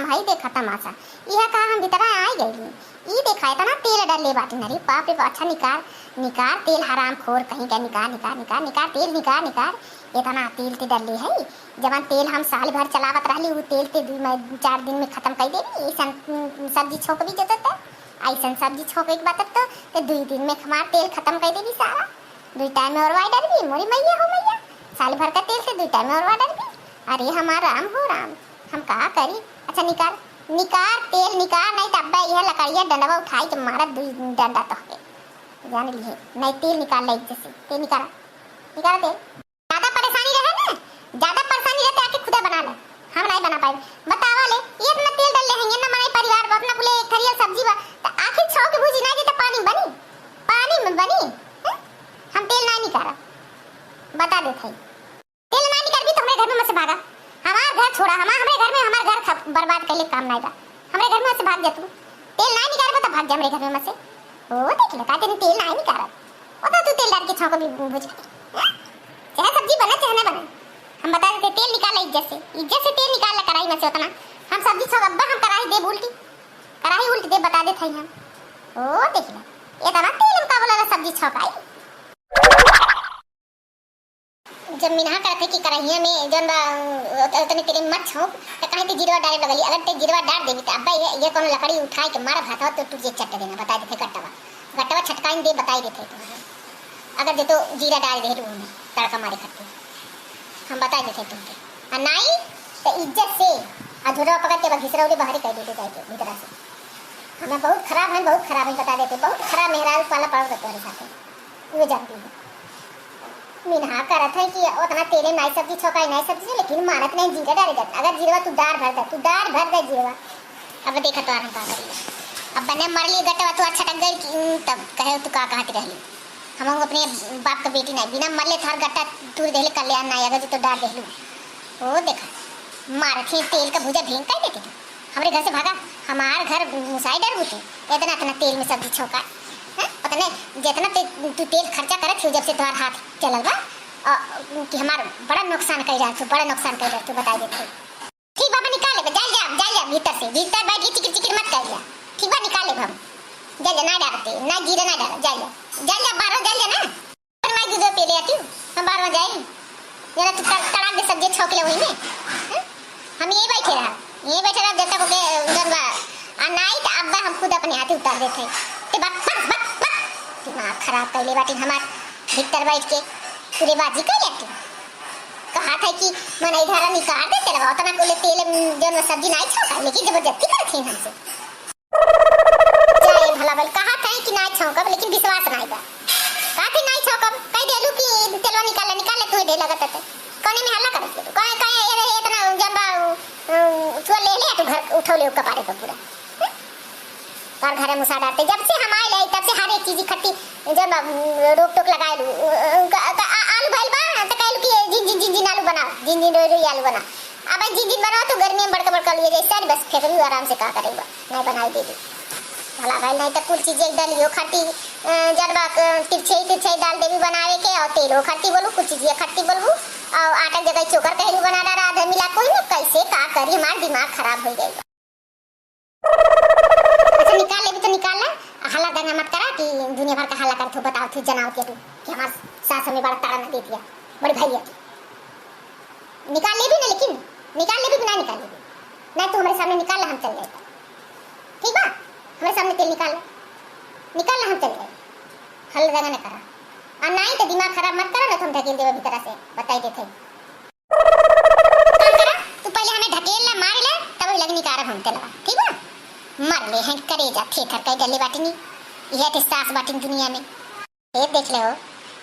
खत्म है, देखा तमाशा। यह का हम भीतर आई गई। ई देखा इतना तेल डाले बाटी नरी, बाप रे बाप। अच्छा निकाल निकाल तेल, हराम खोर कहीं का। निकाल निकाल निकाल निकाल तेल, निकाल निकाल। इतना तेल ते डाले है, जवन तेल हम साल भर चलावत रहली वो तेल ते 4 दिन में खत्म कर देनी। ऐसा सब्जी छोक भी जतत, ऐसा सब्जी छोके के बात तो 2 दिन में हमार तेल खत्म कर देनी सारा। 2 टाइम में और वाइडर भी मोरी मैया हो मैया, साल भर का तेल से 2 टाइम में और वाइडर भी। अरे हमारा राम हो राम, हम कहा करी। अच्छा निकाल निकाल तेल निकाल, नहीं तब यह लकड़िया डंडवा उठाई के मारा 2 डंडा तो जान लिए। नहीं तेल निकाल ले, जैसे तेल निकाल निकाल तेल। ज्यादा परेशानी रहे ना, ज्यादा परेशानी रहते आके खुदा बना ले, हम नहीं बना पाए। बतावा ले ये इतना तेल डाल ले हैं ना, मने परिवार को अपना बोले खरिया सब्जी बा तो आखिर छौ के भूजी ना जे तो पानी बनी, पानी में बनी है? हम तेल नहीं निकाला, बता देते हैं। तेल नहीं निकाल भी तो हमारे घर में से भागा। हमारा घर छोड़ा, हमारे घर में हमारा घर बर्बाद कर ले काम नहीं बा। हमारे घर में से भाग जा तू, तेल नहीं निकाल तो भाग जा हमारे घर में से। ओ देख ले का तेरे तेल नहीं निकाल, ओ तो तू तेल डाल के छौ को भी भूज, चाहे सब्जी बने चाहे ना बने। हम बता देते तेल निकाल ले, इज्जत से तेल निकाल ले कढ़ाई में से उतना। हम सब्जी छौ अब्बा हम कढ़ाई दे उल्टी, कढ़ाई उल्टी दे बता देते हैं हम। ओ देख ले ये तना तेल हम का बोला सब्जी छौ काई। जब मिनहा करते कि कढ़ाइया में जन उतने तेरे मत छौ तो कहीं ते जीरवा डाले लगली। अगर ते जीरवा डाल देबी तो अब्बा ये कोनो लकड़ी उठाई के मारा भाता तो तुझे चट देना, बता देते गट्टवा छटकाई दे बताई देते। अगर जे तो जीरा डाल दे रूम में तड़का मारे खाते हम बता देते तुमके, और नहीं तो इज्जत से अधूरा पकड़ के घिसरा उड़े बाहर कर देते जाके भीतर से। हमें बहुत खराब है, बहुत खराब है बता देते, बहुत खराब मेहरारू पाला पड़ देते हैं साथ वो जानती है। मिनहा करत है कि उतना तेरे नाई सब्जी छोकाई नाई सब्जी, लेकिन मानत नहीं जीरा डाले जाता। अगर जीरवा तू दार भर दे जीरवा। अब देखा तो हम का करिए, अब बने मर लिए गट्टवा तो अच्छा टक गई तब कहे तू का कहती रहली। हम अपने बाप का बेटी नहीं, बिना मरले थार गट्टा तूर देले कल्याण नहीं। अगर तो डाल देलू ओ देखा मार थे तेल का भुजा भेंग कर देते थे। हमारे घर से भागा, हमारे घर मुसाई डर बुते इतना इतना तेल में सब्जी छोका उतने जितना तू तेल खर्चा करत हो जब से तुम्हारा हाथ चलल बा कि हमार बड़ा नुकसान कर रहा, तू बड़ा नुकसान कर रहा, तू बता देते। ठीक बाबा निकाल ले, जा भीतर से भीतर बैठ के चिकिर चिकिर मत कर। ठीक बा निकाल ले हम, जा ना डालते ना जीरा ना डाल, जा बाहर जा ना। मैं दूध पी ले आती हूँ, हम बाहर में जाएंगे जरा तू तड़ाक दे सब्जी छोक ले वही में। हम यही बैठे रहा जब तक ओके जनवा आ नहीं तो अब्बा हम खुद अपने हाथ उतार देते ते बक दिमाग खराब कर ले बाटी हमार भीतर बैठ के पूरे बाजी कर लेती। कहा था कि मन इधर निकाल देते लगा उतना को ले तेल जो सब्जी नहीं छोका, लेकिन जबरदस्ती करते हैं हमसे। जाए भला बल कहा था कि नहीं छोकब, लेकिन विश्वास नहीं बा। कहा थे नहीं छोकब, कह देलू कि तेलवा निकाल ले तू दे लगत है कोने में हल्ला करत तू कहे इतना जंबा तू ले तू घर उठो ले कपारे को पूरा और घर में मुसा डालते। जब से हम आए तब से हर एक चीज इकट्ठी जब रोक टोक लगाए आलू भइल बा तो कहलू कि जिन आलू बना जिन रोई आलू बना। अब जिन बनाओ तो गर्मी में बड़का लिए जैसे बस फेंक लू आराम से का करेगा नहीं बनाई दे दी भला भाई। नहीं तो कुछ चीजें डालियो खट्टी जरबा तिरछे दाल देवी बनावे के और तेलो खट्टी बोलू कुछ चीजें खट्टी बोलू और आटा जगह चोकर कहलू बना डाला आधा मिला कोई ना कैसे का करी हमारा दिमाग खराब हो जाएगा। अच्छा निकाल ले भी तो निकाल ले, हल्ला दंगा मत करा कि दुनिया भर का हल्ला कर तू बताओ तू जनाओ के तू कि हमार सास हमें बड़ा ताड़ा न दे दिया बड़ी भैया की। निकाल ले भी ना, लेकिन निकाल ले भी ना निकाल ले भी नहीं तू हमारे सामने निकाल हम चल जाएगा। ठीक बा हमारे सामने तेल निकाल हम चल जाए, हल्ला दंगा न करा और नहीं तो दिमाग खराब मत करा ना तुम ढकेल देवे भीतर से बताई देते। काम करा तू पहले हमें ढकेल ले मार ले तब लग निकाल हम तेलवा। ठीक बा मर ले हैं करेजा थेथर कई डले बाटिनी यह ते सास बाटिन दुनिया में। ये देख ले हो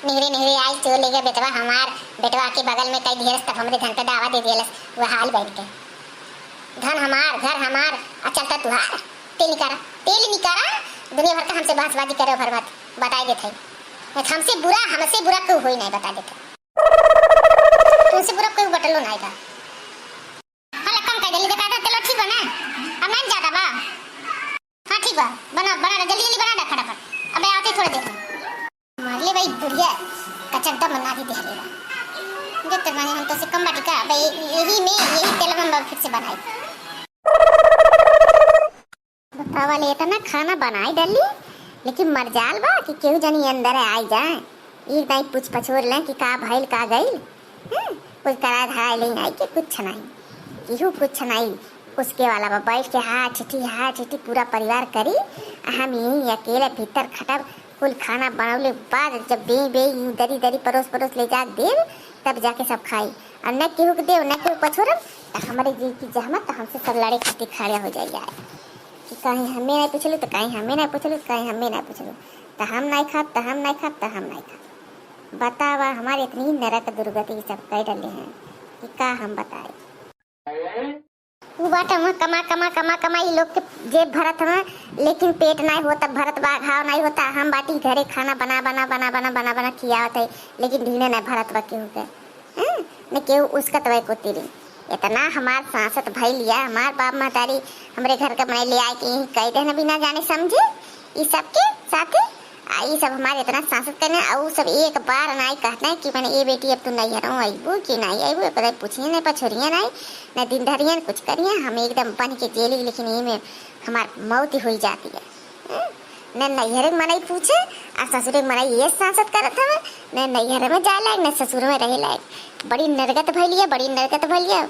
नेहरे आई चो ले गया बेटवा हमार बेटवा के बगल में कई ढेर तब हमरे धन पे दावा दे दिया वो हाल बैठ के धन हमार घर हमार चलता तुहार तेल निकारा दुनिया भर का हमसे बहसबाजी करे भर बात बताई देते। हमसे बुरा क्यों होई नहीं बता देते, तुमसे बुरा कोई बटलो नहीं था। हला कम कर जल्दी बता दे चलो ठीक है ना अब नहीं ज्यादा बा। हाँ ठीक बा बना जल्दी बना दे फटाफट अबे आते थोड़ी देर में मार ले भाई बुढ़िया कचड्डा बना दी दे जो तो मैंने हम तो से कम बाटी का भाई यही तेल में फिर से बनाई। वाले इतना खाना बनाई डाली, लेकिन मर जाल बा कि केहू जनी अंदर आई जाए, एक नहीं पूछ पछोर लें कि का भइल का गइल। कुछ करा धारा नहीं आई कि कुछ नहीं, केहू कुछ नहीं। उसके वाला बा बैठ के हाँ चिट्ठी पूरा परिवार करी, हम यहीं अकेले भीतर खटब। कुल खाना बनौले बाद जब बे दरी दरी परोस ले जा देव, तब जाके सब खाई। और न केहू के देव न केहू पछोरब तो हमारे जी की जहमत तो हमसे सब लड़े खातिर खड़े हो जाइए कि कहीं हमें नहीं पूछलू तो कहीं हमें नहीं पूछलू, कहीं हमें नहीं पूछलू तो हम नहीं खाब तो हम नहीं खाब तो हम नहीं खाब। बतावा हमारे इतनी नरक दुर्गति सब कह डले हैं कि का हम बताए। वो बाटा में कमा ये लोग के जेब भरत में, लेकिन पेट नहीं होता भरत बा, घाव नहीं होता। हम बाटी घरे खाना बना खियावत है, लेकिन ढीने नहीं भरत बा केहू के न केहू उसका तवे को तिरी। इतना हमार सांसत भाई लिया हमार बाप महतारी हमारे घर का मैं ले आए कि कह देना भी ना जाने समझे ये सबके साथ। ये सब हमारे इतना सांसत करने और सब एक बार नहीं कहते हैं कि मैंने ये बेटी अब तू नहीं हराऊँ अबू कि नहीं अबू, पता पूछिए नहीं पछोरिए नहीं न दिन धरिए कुछ करिए। हम एकदम बन के जेली, लेकिन ये में हमार मौत ही हुई जाती है। न नैहर में मनाई पूछे और ससुर में मनाई ये सांसत करत है, न नैहर में जाए लायक न ससुर में रहे लायक। बड़ी नरगत भैलिया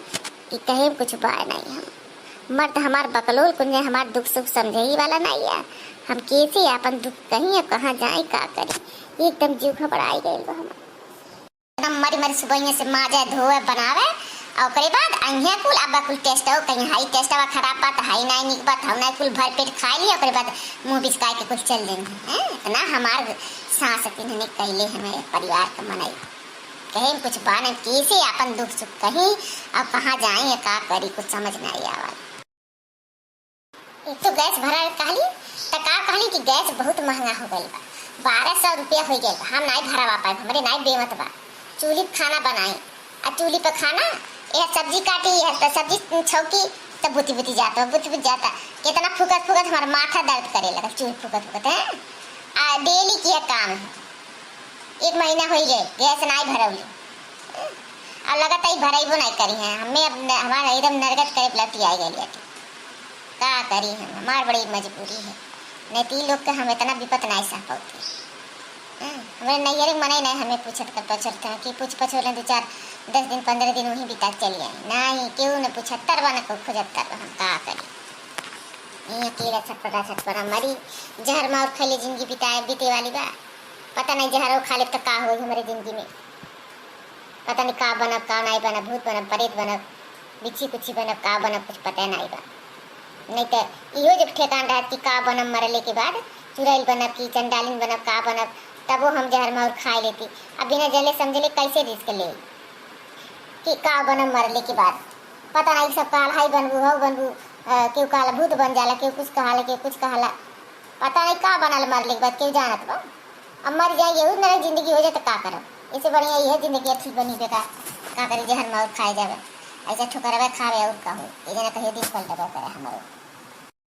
कि कहे कुछ बाय नहीं। हम मर्द हमार बकलोल कुछ हमार दुख सुख समझे ही वाला नहीं है। हम कैसे अपन दुख कहीं कहाँ जाए का करें, एकदम जीव घबराई गए एकदम मरी सुबह से माजा धोए बनावे और करे बाद अहिया कुल अब कुल टेस्ट हो कहीं हाई टेस्ट हुआ खराब बात हाई नहीं निक बात हम नहीं कुल भर पेट खा लिया और बाद मुंह बिस्काय के कुछ चल देंगे। इतना हमार सांस इन्होंने कहले हमें परिवार का मनाई कहीं कुछ बाने कैसे अपन दुख सुख कहीं अब कहाँ जाए का करी कुछ समझ नहीं आवा। एक तो गैस भरा कहली तो का कहली कि गैस बहुत महंगा हो गई बा, 1200 रुपया हो गया। हम नहीं भरा पाए, हमारे नहीं बेमत बा। चूल्ही खाना बनाए और चूल्ही पर खाना यह सब्जी काटी है सब्जी छौकी तब बुती जाता कितना फुकत हमारा माथा दर्द करे लगा चूल्ही फुकत है। डेली किया काम है, 1 महीना हो गए गैस नहीं भरौली और लगातार भरेबो नहीं करी है। हमें हमारा एकदम नरगत करे पलटी आई गई का करी हम, हमार बड़ी मजबूरी है। नहीं तो लोग के हम इतना विपत नहीं सह पाते। हमारे नैहर में मनाई नहीं हमें पूछत कर पछड़ते हैं कि पूछ पछोड़े 2-4 10 दिन 15 दिन वहीं बिता चली आए नहीं केहू ने 75 बा न को 75 हम का करी। ये अकेला छटपटा मरी जहर मार खैले जिंदगी बिताए बीते वाली बा। पता नहीं जहर खा ले तो का हो हमारे जिंदगी में, पता नहीं का बनब का नहीं बनब, भूत बनब प्रेत बनब बिच्छी कुछी बनब का बनब कुछ पता नहीं बा। नहीं तो इहो जब ठेकान रहा कि का बनब मरले के बाद चुड़ैल बनब कि चंडालिन बनब का बनब, तब वो हम जहर मार खा लेती। अब बिना जले समझले कैसे रिस्क ले कि का बनब मरले के बाद। पता नहीं सब काल हाई बनबू हो बनबू, केहू कहला भूत बन जाला, केहू कुछ कहला केहू कुछ कहला, पता नहीं का बनल मरले के बाद केहू जानत बा। अब मर जाए यही मेरा जिंदगी हो जाए तो का करब, इससे बढ़िया यह जिंदगी अच्छी बनी बेकार का करी जहर मार खाए जावे ऐसा ठुकरवे खावे और का हो ये जना कहिए दिन पलटबे करे। हमारो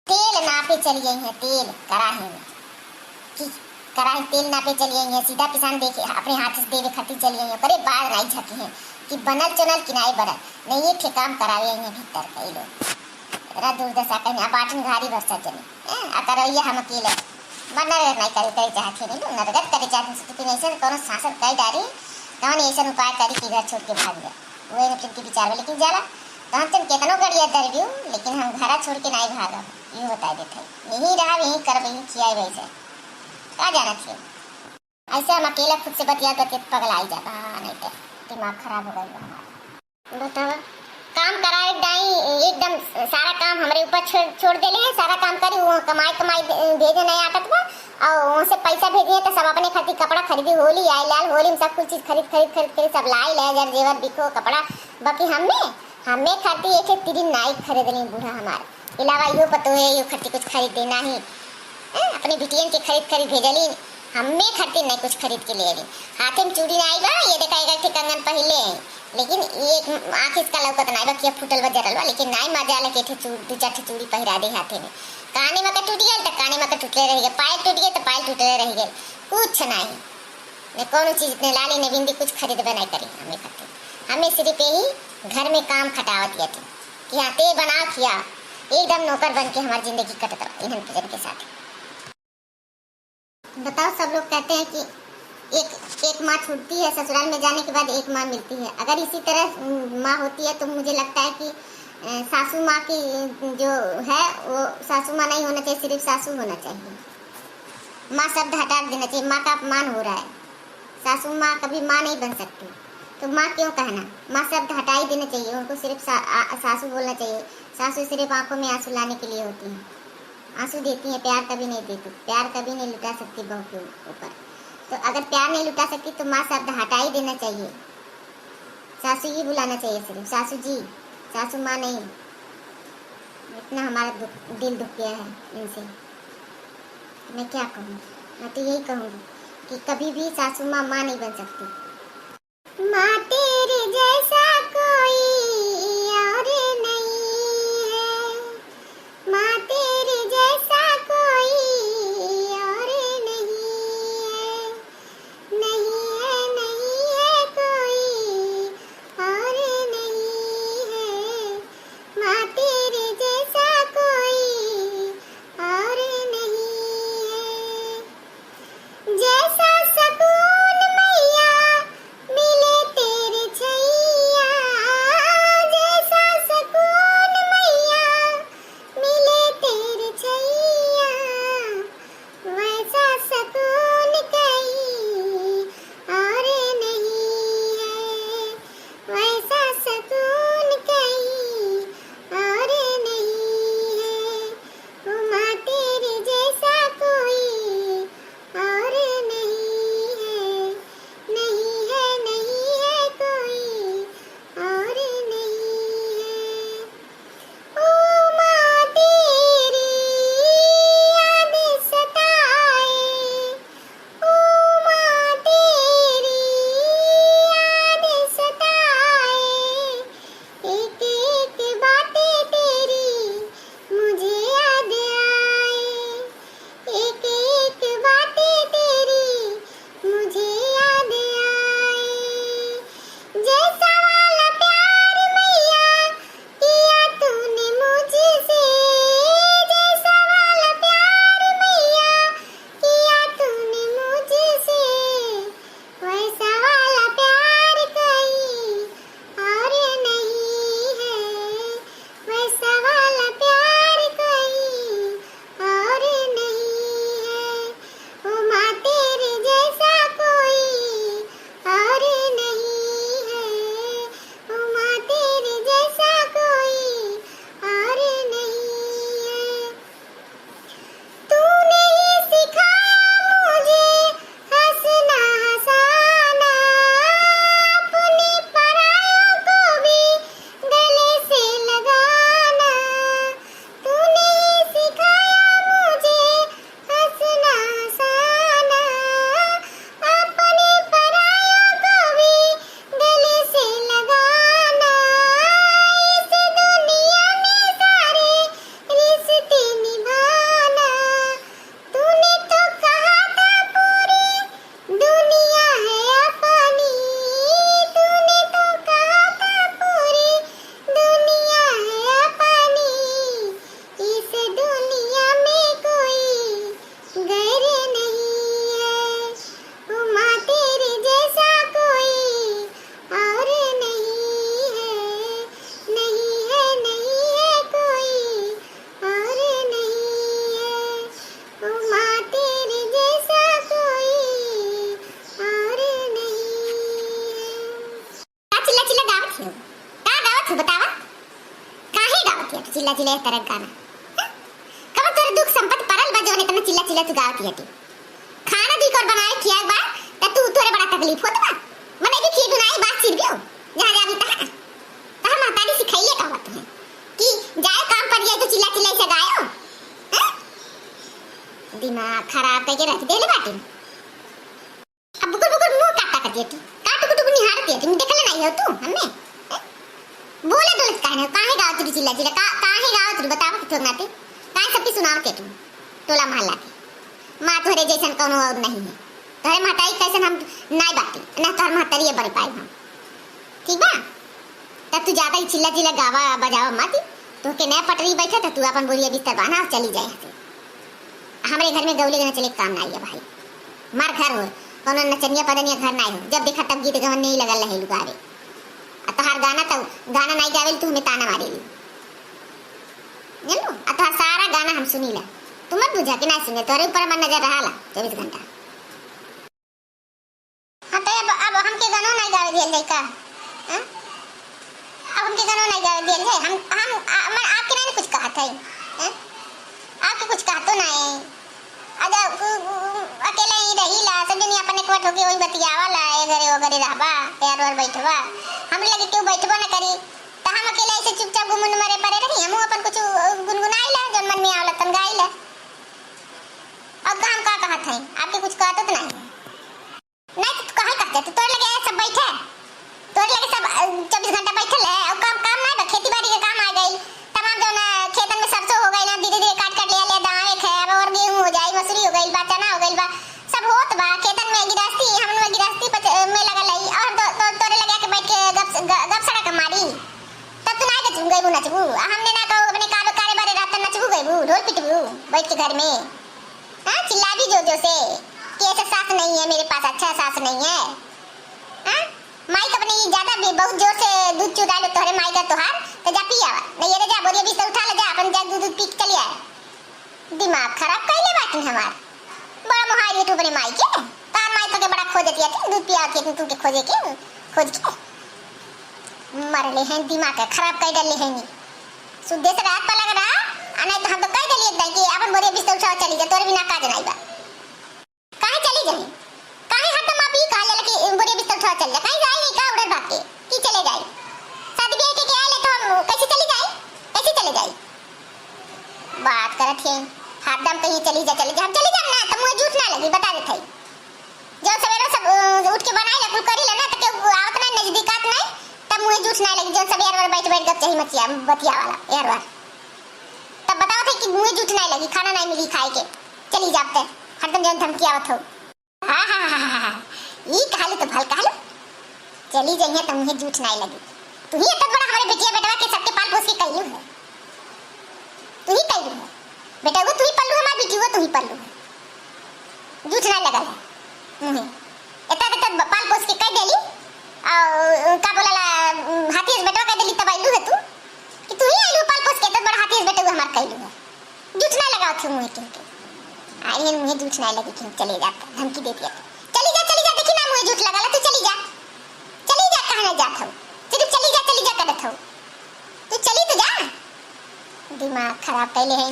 तेल नापे चलिए हैं, तेल कराही में कि कराही तेल नापे चलिए हैं, सीधा किसान देखे अपने हाथ से देवे खातिर चलिए हैं, करे बाहर नहीं झकी हैं कि बनल चनल कि नहीं बनल नहीं ये ठेकाम करावे हैं भीतर कई लोग रा दुर्दशा कहीं बाटन घारी बरसा जने करैया हम अकेले मन नहीं करे चाहते नहीं लोग नरगत करे चाहते ऐसा कौन शासन कई डारी कौन ऐसा उपाय करी कि घर छोड़ के भाग गया वही ने फिर विचार में लेकिन जाला तो हम कितनों गड़िया दर भी लेकिन हम घर छोड़ के नहीं भागब यूँ बता देते यहीं रहा यहीं कर यहीं खियाए वैसे का जाना थे। ऐसे हम अकेला खुद से बतिया पगलाई जा नहीं तो दिमाग खराब हो गया हमारा। बताओ काम कराए एकदम सारा काम हमारे ऊपर छोड़ देले हैं, सारा काम करी वो कमाई भेजे नहीं आटत बा और वहाँ से पैसा भेजे तो सब अपने खातिर कपड़ा खरीदी होली आई लाल होली में सब कुछ चीज खरीद सब लाई ले जर जेवर बिको कपड़ा बाकी हमें खातिर एक तीन नाइक खरीदनी बूढ़ा हमारे अलावा यो पतो है यो खर्ची कुछ खरीदे नहीं अपने बिटियन के खरीद भेजली हमें खातिर नहीं कुछ खरीद के ले ली। हाथे में चूड़ी नहीं बा ये देखा एक कंगन पहले लेकिन एक आँख इसका लौकत नहीं बा कि फुटल बा जरल बा लेकिन नहीं मजा आला के 2-4 चूड़ी पहिरा दे हाथे में। काने में का टूट गया तो काने में का टूटले रह गया, पायल टूट गया तो पायल टूटले रह गया, कुछ नहीं ने कौन चीज ने लाली ने बिंदी कुछ खरीदबे नहीं करी हमें खातिर। हमें सिर्फ यही घर में काम खटावत थी कि हाँ ते बना खिया एकदम नौकर बन के हमारी जिंदगी कटता इन्हन भजन के साथ। बताओ, सब लोग कहते हैं कि एक माँ छूटती है, ससुराल में जाने के बाद एक माँ मिलती है। अगर इसी तरह माँ होती है तो मुझे लगता है कि सासू माँ की जो है वो सासू माँ नहीं होना चाहिए, सिर्फ सासू होना चाहिए। माँ शब्द हटा देना चाहिए, माँ का अपमान हो रहा है। सासू माँ कभी माँ नहीं बन सकती, तो माँ क्यों कहना। माँ शब्द हटा ही देना चाहिए, उनको सिर्फ सासू बोलना चाहिए। सासू सिर्फ आंखों में आंसू लाने के लिए होती हैं, आंसू देती हैं, प्यार कभी नहीं देती। प्यार कभी नहीं लुटा सकती बहू के ऊपर। तो अगर प्यार नहीं लुटा सकती तो माँ शब्द हटा ही देना चाहिए, सासू ही बुलाना चाहिए सिर्फ, सासू जी, सासू माँ नहीं। इतना हमारा दिल दुख गया है इनसे, मैं क्या कहूँ। मैं तो यही कहूँगी कि कभी भी सासू माँ माँ नहीं बन सकती। माँ तेरे जैसा कोई और नहीं है, माँ तेरे जैसा कोई और नहीं है, नहीं है, नहीं है कोई और नहीं है, माँ तेरे जैसा कोई और नहीं है। जैसा सकून मैया मिले तेरे छैया, जैसा सकून मैया मिले तेरे छैया, वैसा सकून कहीं और नहीं है, वैसा सकून कहीं और नहीं है। वो माँ तेरे जैसा कोई और नहीं है, नहीं है, नहीं है कोई और नहीं है। ओ माँ तेरी याद सताए, ओ माँ तेरी याद सताए, एक एक बातें तेरी मुझे याद आए, एक एक बातें तेरी मुझे याद आए। जैसा वाला प्यार मैया किया तूने मुझसे, जैसा वाला प्यार मैया किया तूने मुझसे, वैसा वाला प्यार कहीं और नहीं है, वैसा वाला प्यार कहीं और नहीं है। ओ माँ तेरे जैसा कोई और नहीं है, ओ माँ तेरे जैसा कोई और नहीं है। तूने ही सिखाया मुझे हंसना हंसाना, अपने परायों को भी गले से लगाना। तूने ही सिखाया मुझे हंसना हंसाना, अपने परायों को भी गले से लगाना। इस दुनिया में सारे रिश्ते निभाना। तूने तो कहा था पूरी दुनिया है अपनी, तूने तो कहा था पूरी दुनिया है अपनी। इस दुनिया में कोई गैर नहीं है, ओ माँ तेरे जैसा कोई और नहीं है, नहीं है, नहीं है कोई और नहीं है। ओ माँ तेरे जैसा कोई और नहीं है। का चिल्ला चिल्ला गावत है, का गावत है बतावा, काहे गावत है चिल्ला चिल्ला इस तरह गाना। कब तोरे दुख संपत्ति परल बा जोने तने चिल्ला चिल्ला तू गावत है। खाना दी कर बनाए खिया बा त तू तोरे बड़ा तकलीफ होत बा, मने के खिए बनाई बात सिर गयो जहां जाबी तहां तहां मातारी सिखाइए गावत है कि जाए काम पर जाए तो चिल्ला चिल्ला से गायो। हैं? दिमाग खराब करके रख देले बाटी। अब बुकुर बुकुर मुंह काटा कर दिए, काटू कुटू निहार दिए, तुम देखले नहीं हो तू हमने बोले दौलत कहने काहे गावत री चिल्ला चिल्ला, काहे गावत री बतावा तो नाते काहे सबकी सुनावते तू टोला मोहल्ला के। माँ तोहरे जैसन कोनो और नहीं है, तोहरे महतारी कैसन हम नहीं बाटी ना, तोहर महतारी बन पाई हम, ठीक बा। तब तू ज्यादा ही चिल्ला चिल्ला गावा बजावा मत, तो के नया पटरी बैठे तो तू अपन बोरिया बिस्तर बना और चली जाए से। हमारे घर में गौले गना चले काम नहीं है भाई। मार घर हो कोनो नचनिया पदनिया घर नहीं हो, जब देखा तब गीत गवन नहीं लगल रहे लुगावे। तो हर गाना नहीं गावेल तू हमें ताना मारेली जानू। तो सारा गाना हम सुनीला, तू मत बुझा कि नहीं सुने, तोरे ऊपर मन नजर रहाला 24 घंटा। हाँ तो अब हमके गाना नहीं गावे दियल जाए का? अब हमके गाना नहीं गावे दियल जाए। हम आपके नहीं कुछ कहा था, आपके कुछ कहा तो नहीं। अकेले ही रहीला सब दिन अपन एक बार होके वही बतियावाला एगरे वगरे रहबा यार और बैठवा। हमरे लगे क्यों बैठबो ना करी त हम अकेले ऐसे चुपचाप घुमन मरे पड़े रही। हम अपन कुछ गुनगुनाइला जन मन में आवला तन गाइला। अब हम का कहत है आपके कुछ कहत तो नहीं तो कहा कहते तो तोर लगे सब बैठे, तोर लगे सब 24 घंटा बैठल है और काम नहीं बा। खेती बाड़ी के काम आ गई तमाम जो ना खेतन में सरसों हो गई ना धीरे काट ले दावे खे और गेहूं हो जाई मसूरी हो गई बा चना हो गई बा सब होत बा खेतन में गिरस्ती हमन में गिरस्ती में लगल है। और तोरे लगे के बैठ के गप सड़क मारी तब तू नहीं के चुप गई नचबू। हमने ना कहो अपने कारे बारे रात नचबू गईबू ढोल पिटबू बैठ के घर में। हां चिल्ला भी जो से कि ऐसा सास नहीं है मेरे पास, अच्छा सास नहीं है। हां माई का अपनी ज्यादा भी बहुत जोर से दूध चुरा लो तोरे माई का तोहार तो जा पिया नहीं ये जा बोरिया भी से उठा ले जा अपन जा दूध पी के चली आ। दिमाग खराब कइले बात हमार बड़ा मोहाई तू अपने माई के तार माई तो के बड़ा खोजती है दूध पिया के तू के खोज के मरले हैं दिमाग खराब कर डाले हैं नी सुद्धे से रात पर लग रहा नहीं तो हम तो कह दिए एकदम कि अपन बोरिया बिस्तर उठा चली जा तोरे बिना काज नहीं बा। काहे चली जाए काहे हरदम आप ही कहा ले कि बोरिया बिस्तर उठा चल जा काहे जाए नहीं का उधर भाग के की चले जाए शादी ब्याह के आले तो हम कैसे चली जाए बात करत है हरदम कहीं चली जा हम चली जा ना तो मुझे झूठ ना लगी बता देते जब सवेरे सब उठ के बनाई ला कुल करी ला ना तो आवत नहीं नजदीकात नहीं तब मुझे झूठ ना लगी जब सब यार बैठ गप चाहिए मचिया बतिया वाला यार तब बताओ थे कि मुझे झूठ नहीं लगी खाना नहीं मिली खाए के चली जाते हरदम जब धमकी आवत हो। हां ई कहले तो भल कहले चली जाइए तो मुझे झूठ नहीं लगी। तू ही इतना बड़ा हमारे बेटिया बेटवा के सबके पाल पोस के कइलू है, तू ही कइलू है बेटा वो तू ही पल्लू हमारी बेटी वो तू ही पल्लू है झूठ नहीं लगा है। इतना पाल पोस के कह देली और का बोला हाथी बेटवा कह देली तब आइलू है तू कि तू ही आइलू पाल पोस के इतना बड़ा हाथी बेटा हमार कइलू है झूठ नहीं लगाओ थे मुझे के आई मुझे झूठ नहीं लगी कि चले जाता धमकी देती है चली जा देखी ना मुझे झूठ लगा ला तू चली जा कहां ना जात हो सिर्फ चली जा करत हो तू चली तो जा दिमाग खराब कैले है।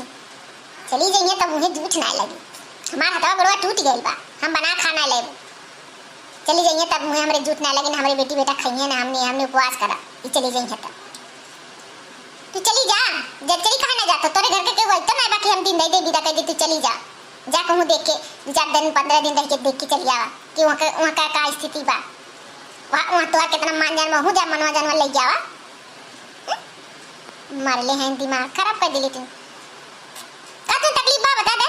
चली जाइए तब मुझे झूठ नहीं लगी हमारा हथवा गोड़वा टूट गइल बा हम बना खाना ले चली जाइए तब मुझे हमरे झूठ नहीं लगी ना हमारे बेटी बेटा खाइए ना हमने उपवास करा ये चली जाइए तब तू चली जा जब चली कहां ना जात तोरे घर के केहू तो नहीं बाकी हम दिन दे विदा कर दे तू चली जा कहूँ देख के 4 दिन 15 दिन रह के देख के चली आवा कि वहाँ का स्थिति बा वहाँ तो कितना मान जान हो जा मनवा जानवर ले जावा मार ले हैं दिमाग खराब कर दिली तू का तू तकलीफ बा बता दे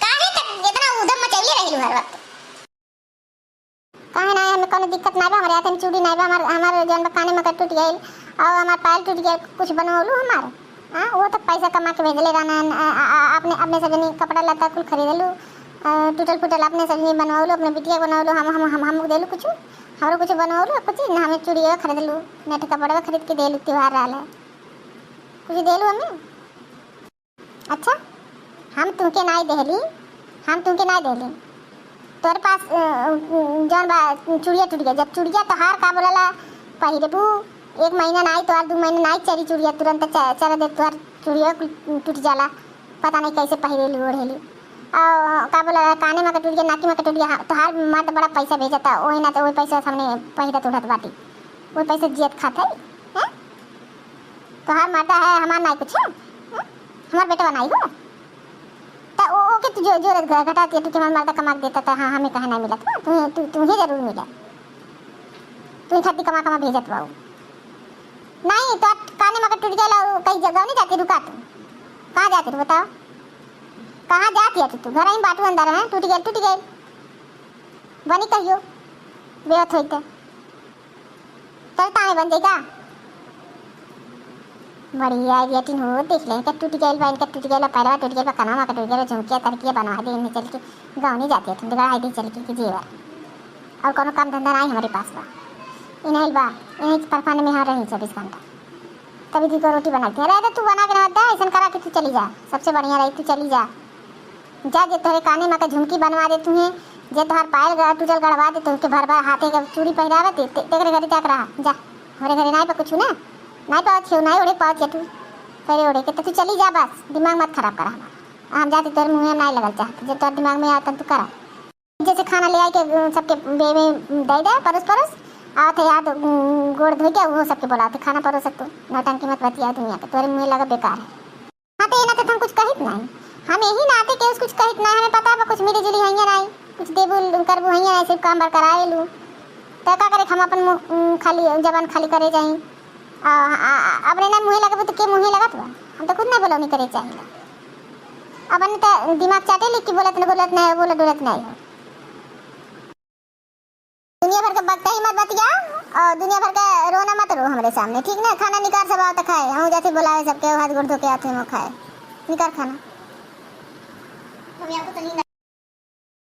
काहे तक इतना उधम मचैले रहिलू हर वक्त काहे ना हमें कोनो दिक्कत ना बा हमारे हाथ में चूड़ी ना बा हमार जन काने में टूट गइल और हमार पैर टूट गया कुछ बनवलू हमार हां वो तो पैसा कमा के भेजले रहना अपने सजनी कपड़ा लता कुल खरीदलू टूटल फूटल अपने सजनी बनवलू अपने बिटिया बनवलू हम देलू कुछ हमरो कुछ बनवलू कुछ ना हमें चूड़ी खरीदलू नेट कपड़ा खरीद के देलू त्योहार रहला कुछ देलू हमें। अच्छा हम तुमके नहीं देली तोर पास जौन बा चूड़िया टूट गया जब चूड़िया तोहार का बोला पहिरबू 1 महीना नहीं तो 2 महीना नहीं चली चूड़िया तुरंत चल दे तोहर चूड़िया टूट जाला पता नहीं कैसे पहिरेली ओढ़ेली और का बोला काने में टूट गया नाकी में टूट गया तोहार माँ तो बड़ा पैसा भेजता वही ना तो वही पैसा सामने पहिरत उड़त बाटी वही पैसा जियत खाता है तोहार माता है हमार नहीं कुछ है हमार बेटा बनाई हो तो ओके तू जो घटा के तू हमार माता कमा देता था हाँ हमें कहाँ नहीं मिला था तुम्हें जरूर मिला तू खाती कमा भेजत बाबू नहीं तो काने में टूट गया कहीं जगह नहीं जाती रुका तू कहाँ जाती बताओ कहाँ जाती है तू घर ही बाटू अंदर है टूट गए बनी कहियो बेहत होते चलता है बन जाएगा बढ़िया आइडिया तीन हो देख ले का टूट गइल बा इनका टूट गइल पैरवा टूट गइल बा कनवा का टूट गइल झुमकिया तरकिया बनवा दे इन्हें चल के गाँव नहीं जाते तुम दिखा दे चल के जेवर और कोनो काम धंधा नहीं हमारे पास बा इन्हें बा इन्हें परफाने में यहाँ रही 24 घंटा तभी दी को रोटी बनाते रहे तू बना के रखता ऐसा करा कि तू चली जा सबसे बढ़िया रही तू चली जा जा जे तोरे काने में का झुमकी बनवा दे तुम्हें जे तोहर पायल गड़ा टूटल गड़वा दे तुमके भर भर हाथे का चूड़ी पहरावे तेरे घरे जाकर रहा जा हमारे घरे नहीं पा कुछ ना नहीं पाओ छे नहीं उड़े पाओ तू पहले उड़े के तो तू चली जा बस दिमाग मत खराब करा हमारा हम जाते तोरे मुँह में नहीं लगल चाहते जब तोर दिमाग में आता तू करा जैसे खाना ले आए के सबके बे में दे परोस परोस आओ थे याद गोड़ धो के वो सबके बोला खाना परोस तू नौटंकी मत बतिया दुनिया के तोरे मुँह लगा बेकार है हाँ तो ना तो हम कुछ कहित नहीं हम यही ना आते के कुछ कहित नहीं हमें पता है कुछ मेरी जुली है नहीं कुछ देबू करबू है नहीं सिर्फ काम बार कराए लूँ तो क्या करे हम अपन मुँह खाली जबान खाली करे जाए अपने ना मुँह लगे तो के मुँह लगा तो हम तो खुद नहीं बोला नहीं करे चाहिए अपन तो दिमाग चाटे लिख के बोलत नहीं बोला डोलत नहीं हो दुनिया भर का बकता ही मत बतिया और दुनिया भर का रोना मत रो हमारे सामने ठीक ना खाना निकाल सब आओ तो खाए हम जैसे बुलावे सबके हाथ गोड़ धो के आते हैं वो खाए निकाल खाना।